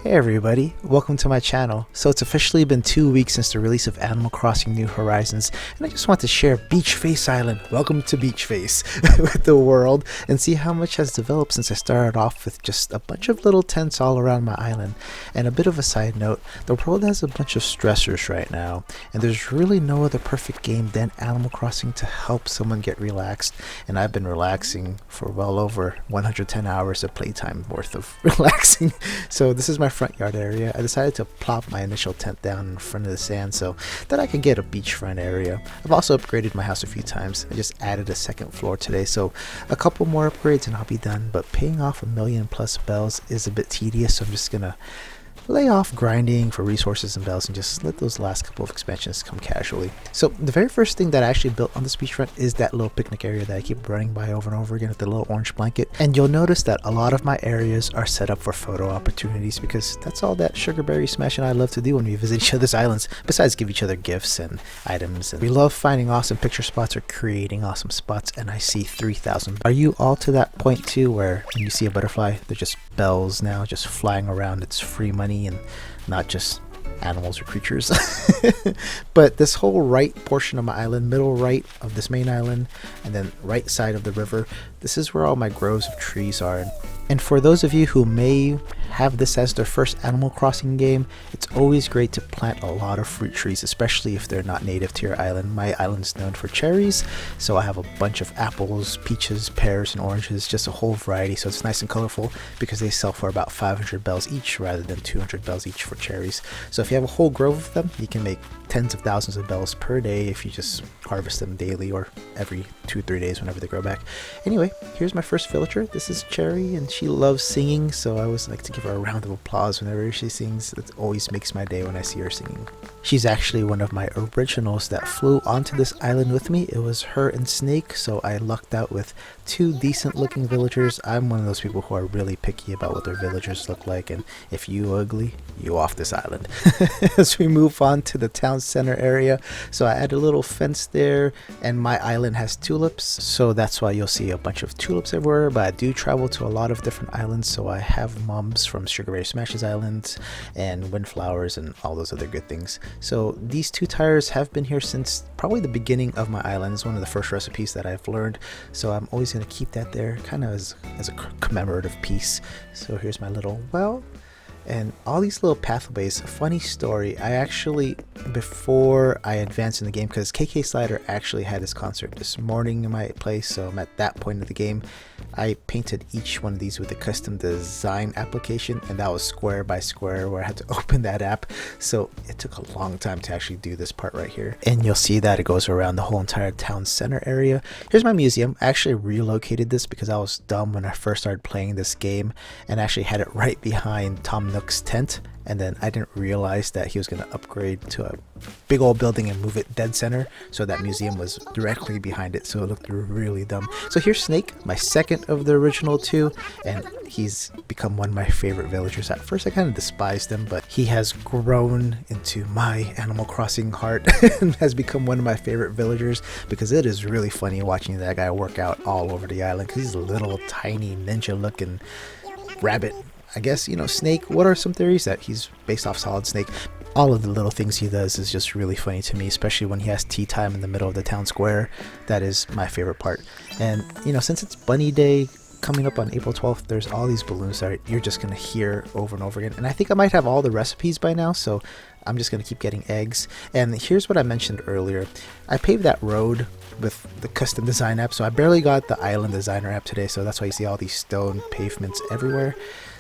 Hey everybody, welcome to my channel. So it's officially been 2 weeks since the release of Animal Crossing New Horizons, and I just want to share Beach Face Island, welcome to Beach Face, with the world, and see how much has developed since I started off with just a bunch of little tents all around my island. And a bit of a side note, the world has a bunch of stressors right now, and there's really no other perfect game than Animal Crossing to help someone get relaxed, and I've been relaxing for well over 110 hours of playtime worth of relaxing. So this is my front yard area. I decided to plop my initial tent down in front of the sand so that I can get a beachfront area. I've also upgraded my house a few times. I just added a second floor today, so a couple more upgrades and I'll be done. But paying off 1,000,000 plus bells is a bit tedious, so I'm just gonna lay off grinding for resources and bells and just let those last couple of expansions come casually. So the very first thing that I actually built on this beachfront is that little picnic area that I keep running by over and over again with the little orange blanket. And you'll notice that a lot of my areas are set up for photo opportunities because that's all that Sugarberry Smash and I love to do when we visit each other's islands, besides give each other gifts and items. And we love finding awesome picture spots or creating awesome spots, and I see 3,000. Are you all to that point too, where when you see a butterfly, they're just bells now, just flying around? It's free money and not just animals or creatures. But this whole right portion of my island, middle right of this main island, and then right side of the river, this is where all my groves of trees are. And for those of you who may have this as their first Animal Crossing game, it's always great to plant a lot of fruit trees, especially if they're not native to your island. My island's known for cherries, so I have a bunch of apples, peaches, pears, and oranges, just a whole variety, so it's nice and colorful because they sell for about 500 bells each rather than 200 bells each for cherries. So if you have a whole grove of them, you can make tens of thousands of bells per day if you just harvest them daily or every 2-3 days whenever they grow back. Anyway, here's my first villager. This is Cherry, and she loves singing, so I always like to give her a round of applause whenever she sings. It always makes my day when I see her singing. She's actually one of my originals that flew onto this island with me. It was her and Snake, so I lucked out with 2 decent looking villagers. I'm one of those people who are really picky about what their villagers look like, and if you ugly, you off this island. As we move on to the town center area, so I added a little fence there, and my island has tulips, so that's why you'll see a bunch of tulips everywhere. But I do travel to a lot of different islands, so I have mums from Sugarberry Smash's island and windflowers and all those other good things. So these 2 tires have been here since probably the beginning of my island. It's one of the first recipes that I've learned, so I'm always going to keep that there kind of as a commemorative piece. So here's my little well. And all these little pathways. Funny story, I actually, before I advanced in the game, because KK Slider actually had his concert this morning in my place, so I'm at that point of the game, I painted each one of these with a custom design application, and that was square by square where I had to open that app. So it took a long time to actually do this part right here. And you'll see that it goes around the whole entire town center area. Here's my museum. I actually relocated this because I was dumb when I first started playing this game and actually had it right behind Tom Nook's tent, and then I didn't realize that he was going to upgrade to a big old building and move it dead center, so that museum was directly behind it, so it looked really dumb. So here's Snake, my second of the original 2, and he's become one of my favorite villagers. At first I kind of despised him, but he has grown into my Animal Crossing heart and has become one of my favorite villagers because it is really funny watching that guy work out all over the island because he's a little tiny ninja looking rabbit. I guess, you know, Snake, what are some theories that he's based off Solid Snake? All of the little things he does is just really funny to me, especially when he has tea time in the middle of the town square. That is my favorite part. And, you know, since it's Bunny Day coming up on April 12th, there's all these balloons that you're just going to hear over and over again. And I think I might have all the recipes by now, so I'm just going to keep getting eggs. And here's what I mentioned earlier. I paved that road with the custom design app, so I barely got the island designer app today, so that's why you see all these stone pavements everywhere.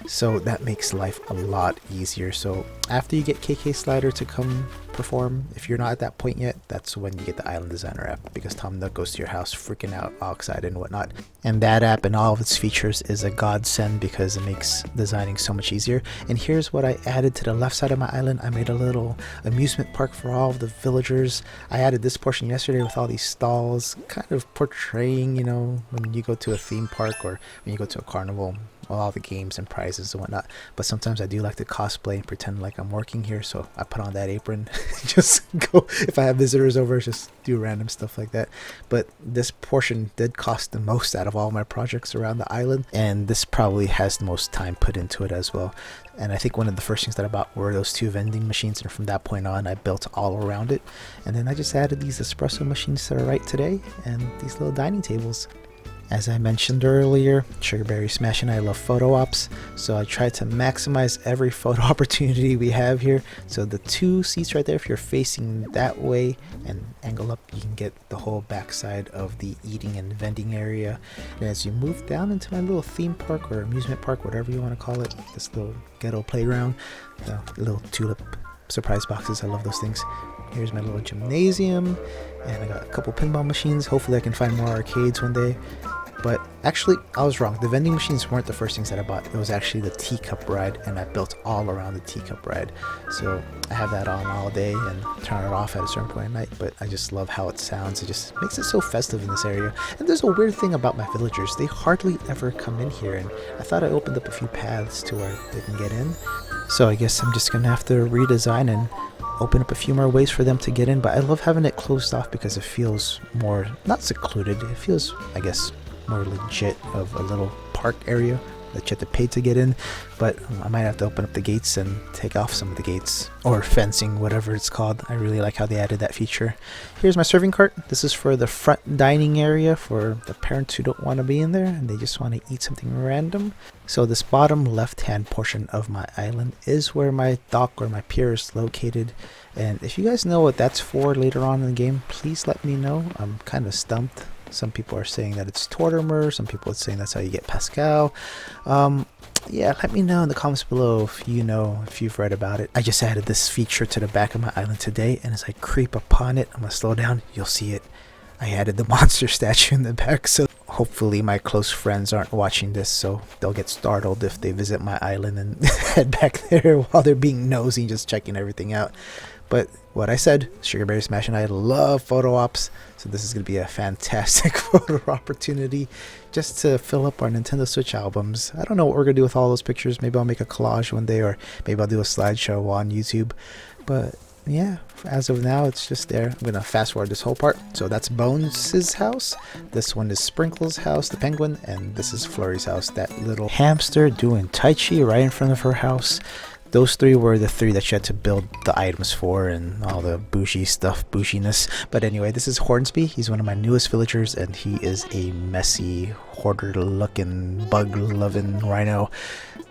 So that makes life a lot easier. So after you get KK Slider to come perform, if you're not at that point yet, that's when you get the island designer app, because Tom Nook goes to your house freaking out, all excited and whatnot. And that app and all of its features is a godsend because it makes designing so much easier. And here's what I added to the left side of my island. I made a little amusement park for all of the villagers. I added this portion yesterday with all these stalls, kind of portraying, you know, when you go to a theme park or when you go to a carnival, all the games and prizes and whatnot. But sometimes I do like to cosplay and pretend like I'm working here, so I put on that apron, just go, if I have visitors over, just do random stuff like that. But this portion did cost the most out of all my projects around the island, and this probably has the most time put into it as well. And I think one of the first things that I bought were those 2 vending machines, and from that point on I built all around it. And then I just added these espresso machines to the right today, and these little dining tables. As I mentioned earlier, Sugarberry Smash and I love photo ops, so I try to maximize every photo opportunity we have here. So the 2 seats right there, if you're facing that way and angle up, you can get the whole backside of the eating and vending area. And as you move down into my little theme park or amusement park, whatever you want to call it, this little ghetto playground, the little tulip surprise boxes, I love those things. Here's my little gymnasium, and I got a couple pinball machines. Hopefully I can find more arcades one day. But actually, I was wrong. The vending machines weren't the first things that I bought. It was actually the teacup ride, and I built all around the teacup ride. So I have that on all day and turn it off at a certain point at night, but I just love how it sounds. It just makes it so festive in this area. And there's a weird thing about my villagers. They hardly ever come in here, and I thought I opened up a few paths to where they can get in. So I guess I'm just going to have to redesign and open up a few more ways for them to get in. But I love having it closed off because it feels more, not secluded, it feels, I guess, more legit of a little park area that you have to pay to get in. But I might have to open up the gates and take off some of the gates, or fencing, whatever it's called. I really like how they added that feature. Here's my serving cart. This is for the front dining area for the parents who don't want to be in there and they just want to eat something random. So this bottom left hand portion of my island is where my dock or my pier is located, and if you guys know what that's for later on in the game, please let me know. I'm kind of stumped. Some people are saying that it's Tortimer, some people are saying that's how you get Pascal. Yeah, let me know in the comments below if you know, if you've read about it. I just added this feature to the back of my island today, and as I creep upon it, I'm gonna slow down, you'll see it. I added the monster statue in the back, so hopefully my close friends aren't watching this, so they'll get startled if they visit my island and head back there while they're being nosy, just checking everything out. But what I said, Sugarberry Smash and I love photo ops, so this is going to be a fantastic photo opportunity just to fill up our Nintendo Switch albums. I don't know what we're going to do with all those pictures. Maybe I'll make a collage one day, or maybe I'll do a slideshow on YouTube. But yeah, as of now, it's just there. I'm going to fast forward this whole part. So that's Bones' house. This one is Sprinkle's house, the penguin, and this is Flurry's house, that little hamster doing Tai Chi right in front of her house. Those 3 were the 3 that you had to build the items for and all the bougie stuff, boushiness. But anyway, this is Hornsby. He's one of my newest villagers, and he is a messy, hoarder-looking, bug-loving rhino.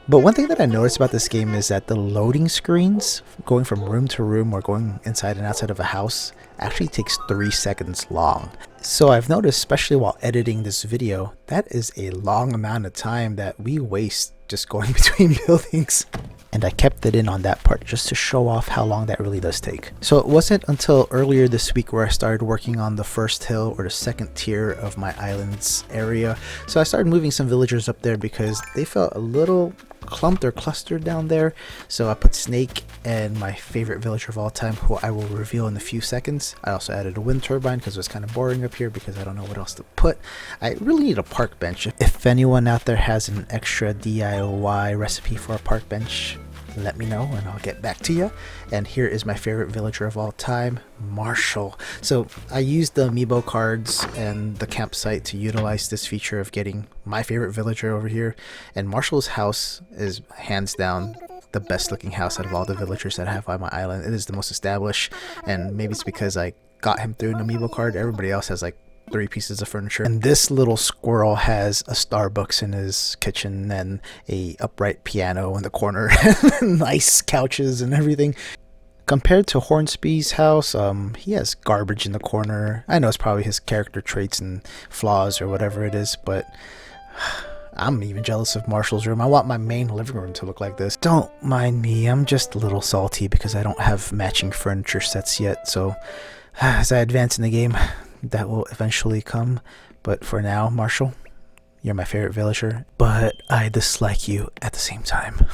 But one thing that I noticed about this game is that the loading screens, going from room to room or going inside and outside of a house, actually takes 3 seconds long. So I've noticed, especially while editing this video, that is a long amount of time that we waste just going between buildings. And I kept it in on that part just to show off how long that really does take. So it wasn't until earlier this week where I started working on the first hill or the second tier of my island's area. So I started moving some villagers up there because they felt a little clumped or clustered down there. So I put Snake and my favorite villager of all time, who I will reveal in a few seconds. I also added a wind turbine because it was kind of boring up here because I don't know what else to put. I really need a park bench. If anyone out there has an extra DIY recipe for a park bench, let me know and I'll get back to you. And here is my favorite villager of all time, Marshall. So I used the amiibo cards and the campsite to utilize this feature of getting my favorite villager over here. And Marshall's house is hands down the best looking house out of all the villagers that I have on my island. It is the most established, and maybe it's because I got him through an amiibo card. Everybody else has like 3 pieces of furniture, and this little squirrel has a Starbucks in his kitchen and a upright piano in the corner, nice couches and everything. Compared to Hornsby's house, he has garbage in the corner. I know it's probably his character traits and flaws or whatever it is, but I'm even jealous of Marshall's room. I want my main living room to look like this. Don't mind me, I'm just a little salty because I don't have matching furniture sets yet, so as I advance in the game, that will eventually come. But for now, Marshall, you're my favorite villager, but I dislike you at the same time.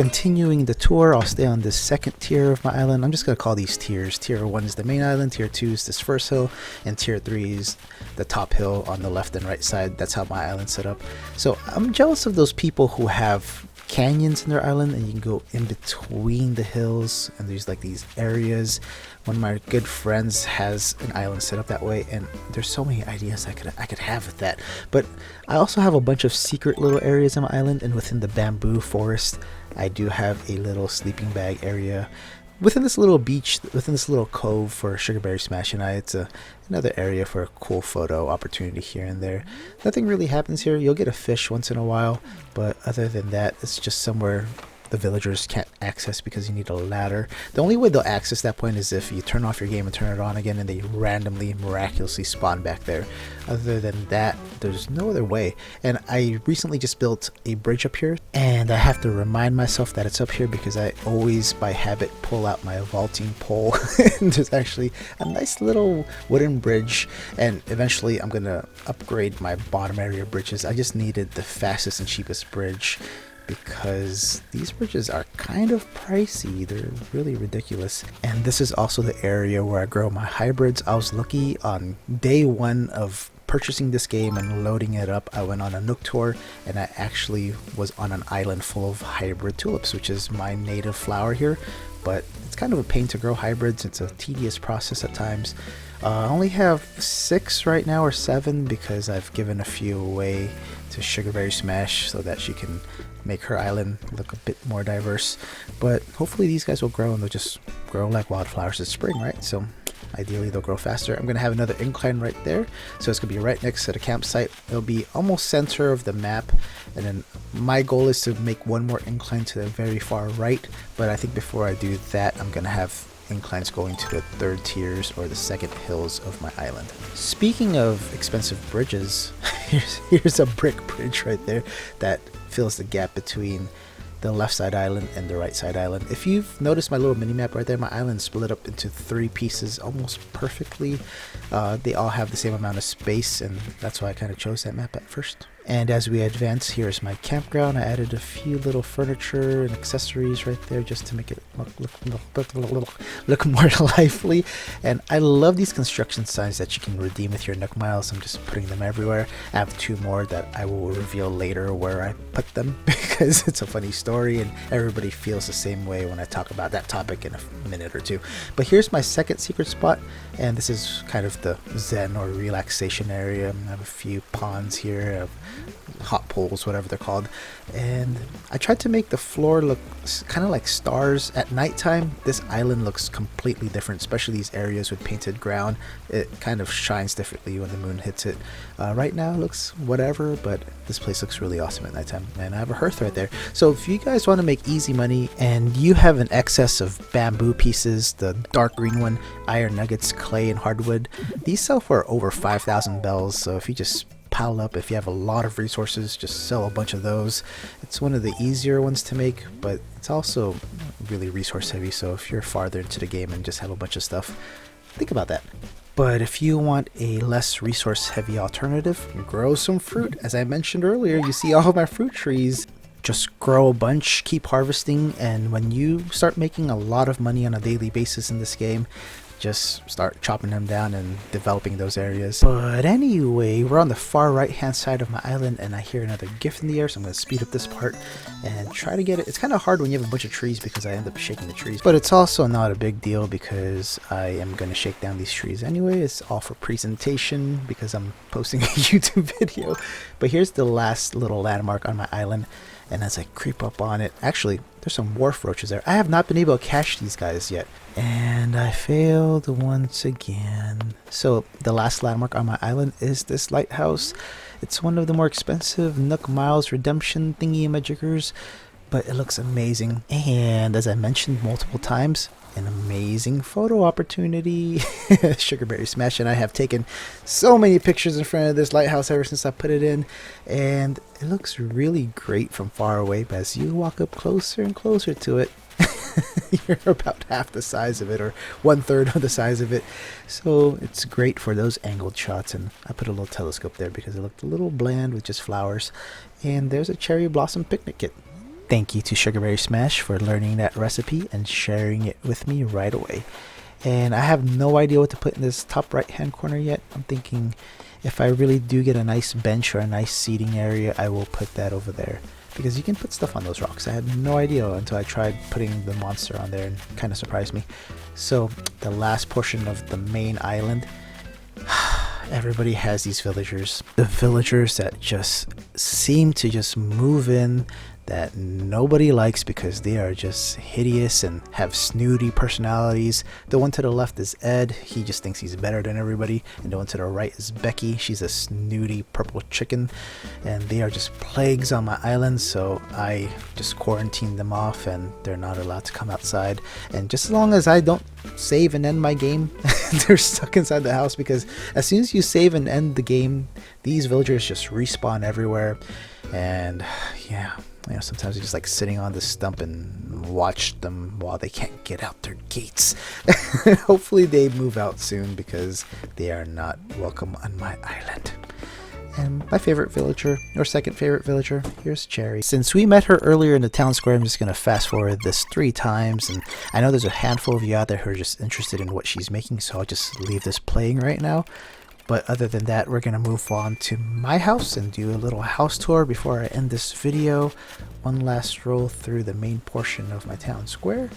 Continuing the tour, I'll stay on this second tier of my island. I'm just going to call these tiers. Tier 1 is the main island, Tier 2 is this first hill, and Tier 3 is the top hill on the left and right side. That's how my island's set up. So I'm jealous of those people who have canyons in their island and you can go in between the hills, and there's like these areas. One of my good friends has an island set up that way, and there's so many ideas I could have with that. But I also have a bunch of secret little areas on my island, and within the bamboo forest I do have a little sleeping bag area within this little beach, within this little cove for Sugarberry Smash and I. It's another area for a cool photo opportunity here and there. Nothing really happens here. You'll get a fish once in a while, but other than that, it's just somewhere the villagers can't access because you need a ladder. The only way they'll access that point is if you turn off your game and turn it on again and they randomly, miraculously spawn back there. Other than that, there's no other way. And I recently just built a bridge up here, and I have to remind myself that it's up here because I always, by habit, pull out my vaulting pole. And there's actually a nice little wooden bridge, and eventually I'm gonna upgrade my bottom area bridges. I just needed the fastest and cheapest bridge, because these bridges are kind of pricey. They're really ridiculous. And this is also the area where I grow my hybrids. I was lucky on day one of purchasing this game and loading it up. I went on a Nook tour and I actually was on an island full of hybrid tulips, which is my native flower here, but it's kind of a pain to grow hybrids. It's a tedious process at times. I only have 6 right now, or 7, because I've given a few away to Sugarberry Smash so that she can make her island look a bit more diverse. But hopefully these guys will grow, and they'll just grow like wildflowers in spring, right? So ideally they'll grow faster. I'm gonna have another incline right there, so it's gonna be right next to the campsite. It'll be almost center of the map, and then my goal is to make one more incline to the very far right. But I think before I do that, I'm gonna have inclines going to the 3rd tiers or the 2nd hills of my island. Speaking of expensive bridges, here's a brick bridge right there that fills the gap between the left side island and the right side island. If you've noticed my little mini map right there, my island is split up into 3 pieces almost perfectly. They all have the same amount of space, and that's why I kind of chose that map at first. And as we advance, here's my campground. I added a few little furniture and accessories right there just to make it look more lively. And I love these construction signs that you can redeem with your Nook Miles. I'm just putting them everywhere. I have 2 more that I will reveal later where I put them because it's a funny story and everybody feels the same way when I talk about that topic in a minute or 2. But here's my second secret spot, and this is kind of the zen or relaxation area. I have a few ponds here. I have hot poles, whatever they're called, and I tried to make the floor look kind of like stars. At nighttime, this island looks completely different, especially these areas with painted ground. It kind of shines differently when the moon hits it. Right now it looks whatever, but this place looks really awesome at nighttime. And I have a hearth right there. So if you guys want to make easy money and you have an excess of bamboo pieces, the dark green one, iron nuggets, clay, and hardwood, these sell for over 5,000 bells. So if you just pile up, if you have a lot of resources, just sell a bunch of those. It's one of the easier ones to make, but it's also really resource heavy. So if you're farther into the game and just have a bunch of stuff, think about that. But if you want a less resource heavy alternative, grow some fruit. As I mentioned earlier, you see all of my fruit trees. Just grow a bunch, keep harvesting, and when you start making a lot of money on a daily basis in this game, just start chopping them down and developing those areas. But anyway, we're on the far right hand side of my island, and I hear another gift in the air, so I'm going to speed up this part and try to get it. It's kind of hard when you have a bunch of trees because I end up shaking the trees, but it's also not a big deal because I am going to shake down these trees anyway. It's all for presentation because I'm posting a YouTube video. But here's the last little landmark on my island, and as I creep up on it, actually there's some wharf roaches there. I have not been able to catch these guys yet, and I failed once again. So the last landmark on my island is this lighthouse. It's one of the more expensive Nook Miles redemption thingy-majiggers, but it looks amazing. And as I mentioned multiple times, an amazing photo opportunity. Sugarberry Smash and I have taken so many pictures in front of this lighthouse ever since I put it in, and it looks really great from far away, but as you walk up closer and closer to it, you're about half the size of it, or 1/3 of the size of it. So it's great for those angled shots, and I put a little telescope there because it looked a little bland with just flowers. And there's a cherry blossom picnic kit. Thank you to Sugarberry Smash for learning that recipe and sharing it with me right away. And I have no idea what to put in this top right hand corner yet. I'm thinking if I really do get a nice bench or a nice seating area, I will put that over there, because you can put stuff on those rocks. I had no idea until I tried putting the monster on there, and kind of surprised me. So the last portion of the main island, everybody has these villagers. The villagers that just seem to just move in, that nobody likes because they are just hideous and have snooty personalities. The one to the left is Ed. He just thinks he's better than everybody. And the one to the right is Becky. She's a snooty purple chicken. And they are just plagues on my island, so I just quarantined them off and they're not allowed to come outside. And just as long as I don't save and end my game, they're stuck inside the house, because as soon as you save and end the game, these villagers just respawn everywhere. And yeah, you know, sometimes you're just like sitting on the stump and watch them while they can't get out their gates. Hopefully they move out soon, because they are not welcome on my island. And my favorite villager, or second favorite villager, here's Cherry. Since we met her earlier in the town square, I'm just going to fast forward this 3 times. And I know there's a handful of you out there who are just interested in what she's making, so I'll just leave this playing right now. But other than that, we're going to move on to my house and do a little house tour before I end this video. One last roll through the main portion of my town square,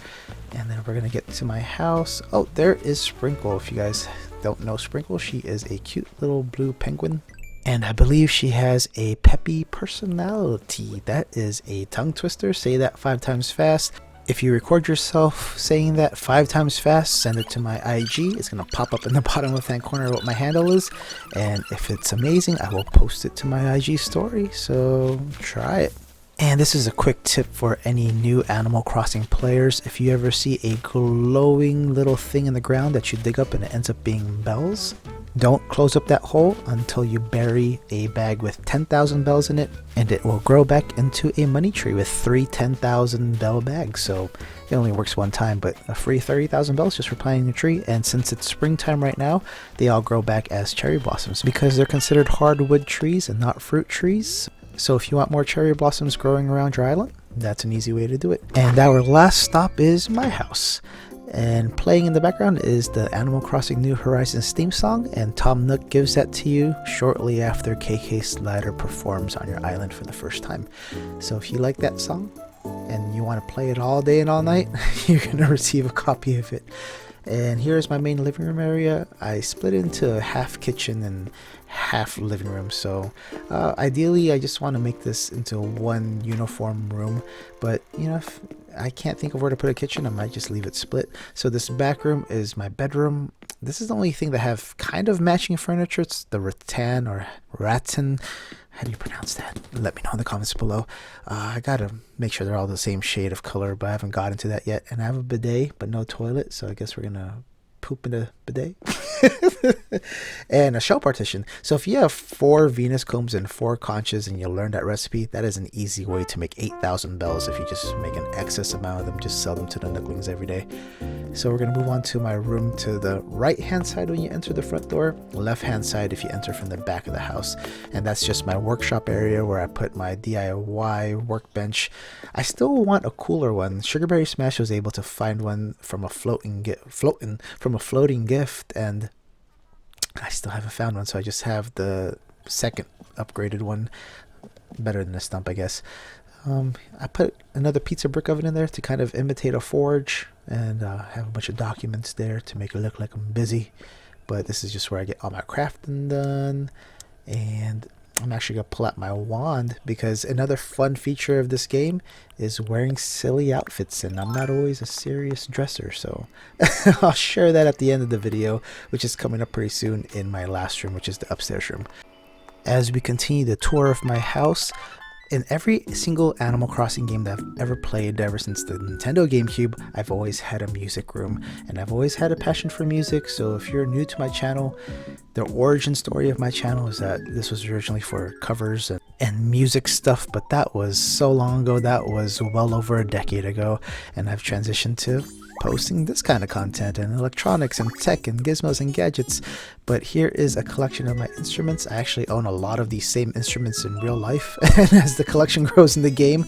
and then we're going to get to my house. Oh, there is Sprinkle. If you guys don't know Sprinkle, she is a cute little blue penguin. And I believe she has a peppy personality. That is a tongue twister. Say that 5 times fast. If you record yourself saying that 5 times fast, send it to my IG. It's going to pop up in the bottom left-hand corner what my handle is. And if it's amazing, I will post it to my IG story. So try it. And this is a quick tip for any new Animal Crossing players. If you ever see a glowing little thing in the ground that you dig up and it ends up being bells, don't close up that hole until you bury a bag with 10,000 bells in it, and it will grow back into a money tree with 3 10,000 bell bags. So it only works one time, but a free 30,000 bells just for planting the tree. And since it's springtime right now, they all grow back as cherry blossoms, because they're considered hardwood trees and not fruit trees. So if you want more cherry blossoms growing around your island, that's an easy way to do it. And our last stop is my house. And playing in the background is the Animal Crossing New Horizons theme song, and Tom Nook gives that to you shortly after KK Slider performs on your island for the first time. So if you like that song and you want to play it all day and all night, you're going to receive a copy of it. And here's my main living room area. I split it into half kitchen and half living room. So ideally I just want to make this into one uniform room, but you know, if I can't think of where to put a kitchen, I might just leave it split. So this back room is my bedroom. This is the only thing that have kind of matching furniture. It's the rattan or rattan. How do you pronounce that? Let me know in the comments below. I gotta make sure they're all the same shade of color, but I haven't got into that yet. And I have a bidet, but no toilet, so I guess we're gonna poop in a bidet. And a shell partition. So if you have 4 Venus combs and 4 conches and you learn that recipe, that is an easy way to make 8,000 bells. If you just make an excess amount of them, just sell them to the Nooklings every day. So we're going to move on to my room to the right hand side when you enter the front door, left hand side if you enter from the back of the house. And that's just my workshop area where I put my DIY workbench. I still want a cooler one. Sugarberry Smash was able to find one from a floating gift, and I still haven't found one, so I just have the second upgraded one. Better than a stump, I guess. I put another pizza brick oven in there to kind of imitate a forge, and have a bunch of documents there to make it look like I'm busy. But this is just where I get all my crafting done. And I'm actually going to pull out my wand, because another fun feature of this game is wearing silly outfits, and I'm not always a serious dresser, so I'll share that at the end of the video, which is coming up pretty soon in my last room, which is the upstairs room. As we continue the tour of my house, in every single Animal Crossing game that I've ever played ever since the Nintendo GameCube, I've always had a music room, and I've always had a passion for music. So if you're new to my channel, the origin story of my channel is that this was originally for covers and music stuff, but that was so long ago. That was well over a decade ago, and I've transitioned to posting this kind of content and electronics and tech and gizmos and gadgets. But here is a collection of my instruments. I actually own a lot of these same instruments in real life, and as the collection grows in the game,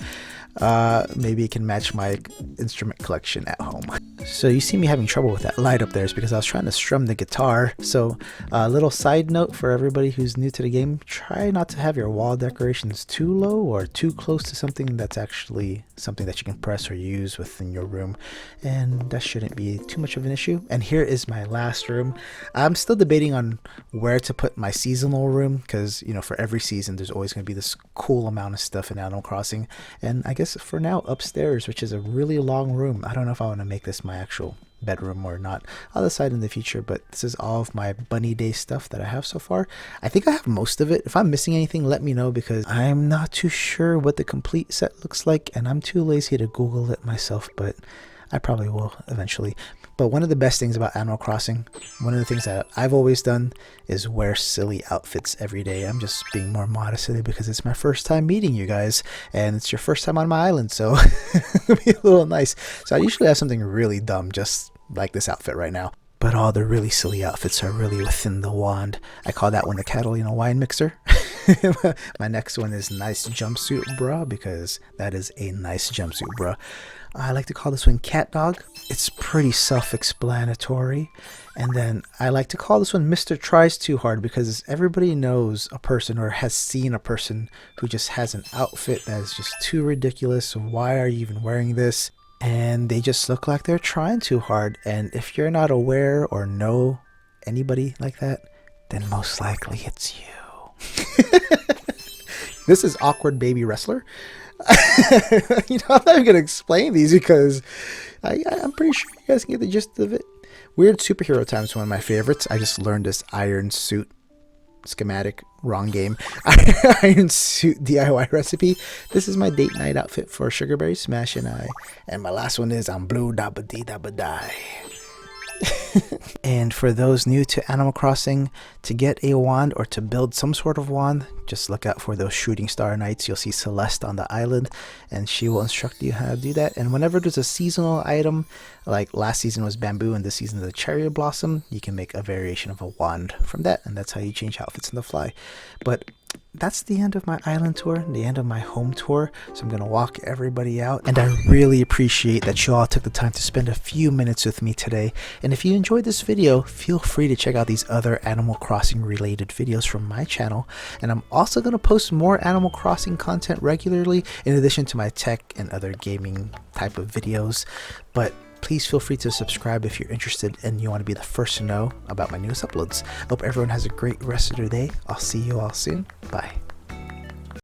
Maybe it can match my instrument collection at home. So you see me having trouble with that light up there is because I was trying to strum the guitar. So a little side note for everybody who's new to the game, try not to have your wall decorations too low or too close to something that's actually something that you can press or use within your room, and that shouldn't be too much of an issue. And here is my last room. I'm still debating on where to put my seasonal room because, you know, for every season there's always going to be this cool amount of stuff in Animal Crossing, and I guess for now upstairs, which is a really long room. I don't know if I want to make this my actual bedroom or not. I'll decide in the future, but this is all of my bunny day stuff that I have so far. I think I have most of it. If I'm missing anything, let me know because I'm not too sure what the complete set looks like and I'm too lazy to Google it myself, but I probably will eventually. But one of the best things about Animal Crossing, one of the things that I've always done is wear silly outfits every day. I'm just being more modest today because it's my first time meeting you guys and it's your first time on my island, so it'll be a little nice. So I usually have something really dumb, just like this outfit right now. But all the really silly outfits are really within the wand. I call that one the Catalina wine mixer. My next one is nice jumpsuit bra because that is a nice jumpsuit bra. I like to call this one cat dog. It's pretty self-explanatory. And then I like to call this one Mr. Tries Too Hard because everybody knows a person or has seen a person who just has an outfit that is just too ridiculous. Why are you even wearing this? And they just look like they're trying too hard. And if you're not aware or know anybody like that, then most likely it's you. This is Awkward Baby Wrestler. You know, I'm not even going to explain these because I'm pretty sure you guys can get the gist of it. Weird Superhero Time is one of my favorites. I just learned this iron suit schematic, wrong game, iron suit DIY recipe. This is my date night outfit for Sugarberry Smash and I. And my last one is I'm blue dabba dee dabba die. And for those new to Animal Crossing, to get a wand or to build some sort of wand, just look out for those shooting star knights. You'll see Celeste on the island and she will instruct you how to do that. And whenever there's a seasonal item, like last season was bamboo and this season is a cherry blossom, you can make a variation of a wand from that, and that's how you change outfits on the fly. But that's the end of my island tour, the end of my home tour. So I'm going to walk everybody out. And I really appreciate that you all took the time to spend a few minutes with me today. And if you enjoyed this video, feel free to check out these other Animal Crossing related videos from my channel. And I'm also going to post more Animal Crossing content regularly, in addition to my tech and other gaming type of videos. But please feel free to subscribe if you're interested and you want to be the first to know about my newest uploads. Hope everyone has a great rest of their day. I'll see you all soon. Bye.